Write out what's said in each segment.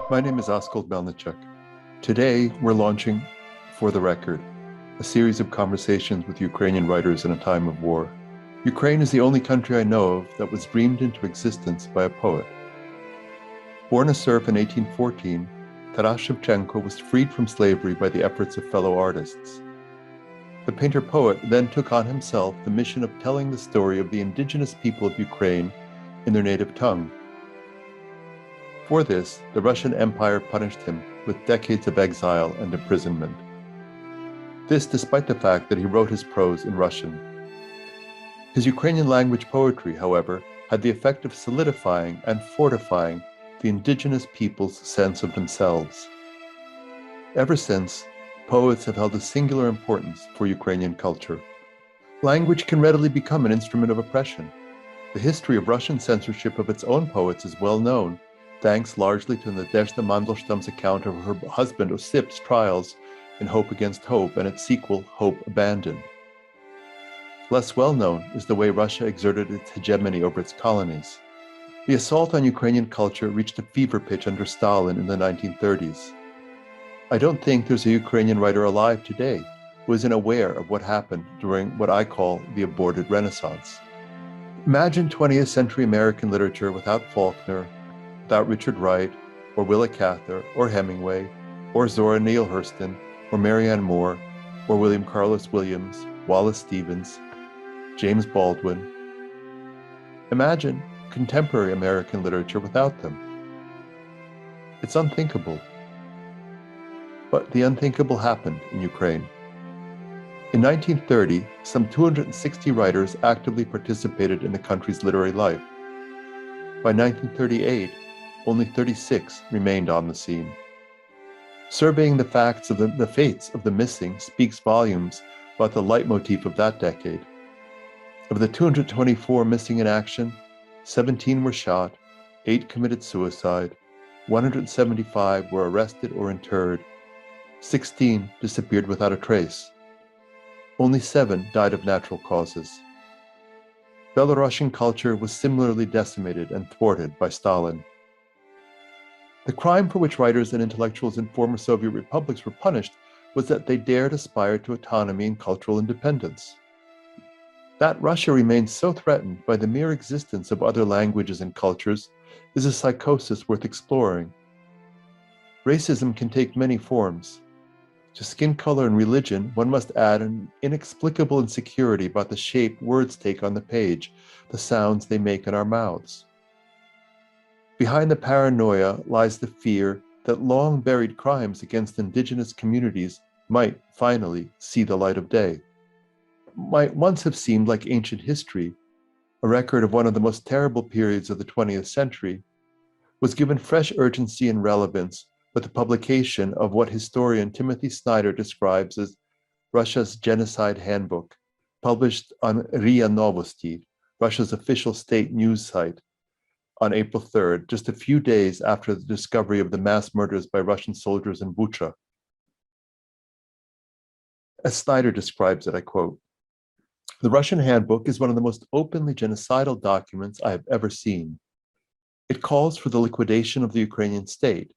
My name is Askold Melnyczuk. Today, we're launching For the Record, a series of conversations with Ukrainian writers in a time of war. Ukraine is the only country I know of that was dreamed into existence by a poet. Born a serf in 1814, Taras Shevchenko was freed from slavery by the efforts of fellow artists. The painter-poet then took on himself the mission of telling the story of the indigenous people of Ukraine in their native tongue. For this, the Russian Empire punished him with decades of exile and imprisonment. This despite the fact that he wrote his prose in Russian. His Ukrainian language poetry, however, had the effect of solidifying and fortifying the indigenous people's sense of themselves. Ever since, poets have held a singular importance for Ukrainian culture. Language can readily become an instrument of oppression. The history of Russian censorship of its own poets is well known, thanks largely to Nadezhda Mandelstam's account of her husband Osip's trials in Hope Against Hope and its sequel, Hope Abandoned. Less well known is the way Russia exerted its hegemony over its colonies. The assault on Ukrainian culture reached a fever pitch under Stalin in the 1930s. I don't think there's a Ukrainian writer alive today who isn't aware of what happened during what I call the aborted Renaissance. Imagine 20th century American literature without Faulkner, without Richard Wright, or Willa Cather, or Hemingway, or Zora Neale Hurston, or Marianne Moore, or William Carlos Williams, Wallace Stevens, James Baldwin. Imagine contemporary American literature without them. It's unthinkable. But the unthinkable happened in Ukraine. In 1930, some 260 writers actively participated in the country's literary life. By 1938, only 36 remained on the scene. Surveying the facts of the fates of the missing speaks volumes about the leitmotif of that decade. Of the 224 missing in action, 17 were shot, 8 committed suicide, 175 were arrested or interred, 16 disappeared without a trace. Only 7 died of natural causes. Belarusian culture was similarly decimated and thwarted by Stalin. The crime for which writers and intellectuals in former Soviet republics were punished was that they dared aspire to autonomy and cultural independence. That Russia remains so threatened by the mere existence of other languages and cultures is a psychosis worth exploring. Racism can take many forms. To skin color and religion, one must add an inexplicable insecurity about the shape words take on the page, the sounds they make in our mouths. Behind the paranoia lies the fear that long-buried crimes against indigenous communities might finally see the light of day. Might once have seemed like ancient history, a record of one of the most terrible periods of the 20th century, was given fresh urgency and relevance with the publication of what historian Timothy Snyder describes as Russia's Genocide Handbook, published on RIA Novosti, Russia's official state news site, on April 3rd, just a few days after the discovery of the mass murders by Russian soldiers in Bucha. As Snyder describes it, I quote, "The Russian handbook is one of the most openly genocidal documents I have ever seen. It calls for the liquidation of the Ukrainian state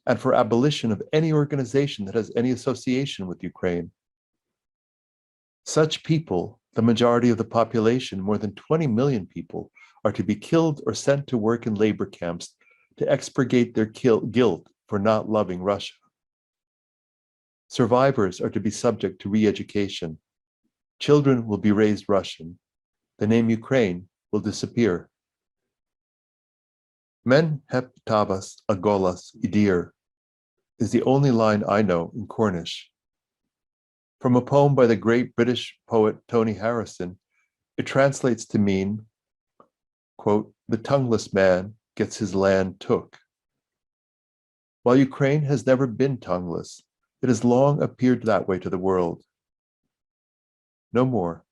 and for abolition of any organization that has any association with Ukraine. Such people, the majority of the population, more than 20 million people, are to be killed or sent to work in labor camps to expurgate their guilt for not loving Russia. Survivors are to be subject to re-education. Children will be raised Russian. The name Ukraine will disappear. Men hep tavas agolas idir is the only line I know in Cornish. From a poem by the great British poet Tony Harrison, it translates to mean, quote, "The tongueless man gets his land took." While Ukraine has never been tongueless, it has long appeared that way to the world. No more.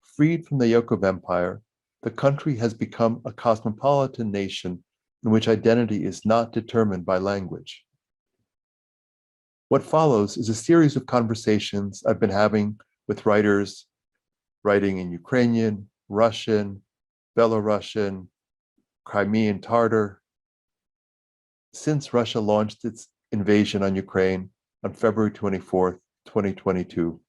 Freed from the yoke of empire, the country has become a cosmopolitan nation in which identity is not determined by language. What follows is a series of conversations I've been having with writers writing in Ukrainian, Russian, Belarusian, Crimean Tatar, since Russia launched its invasion on Ukraine on February 24th, 2022.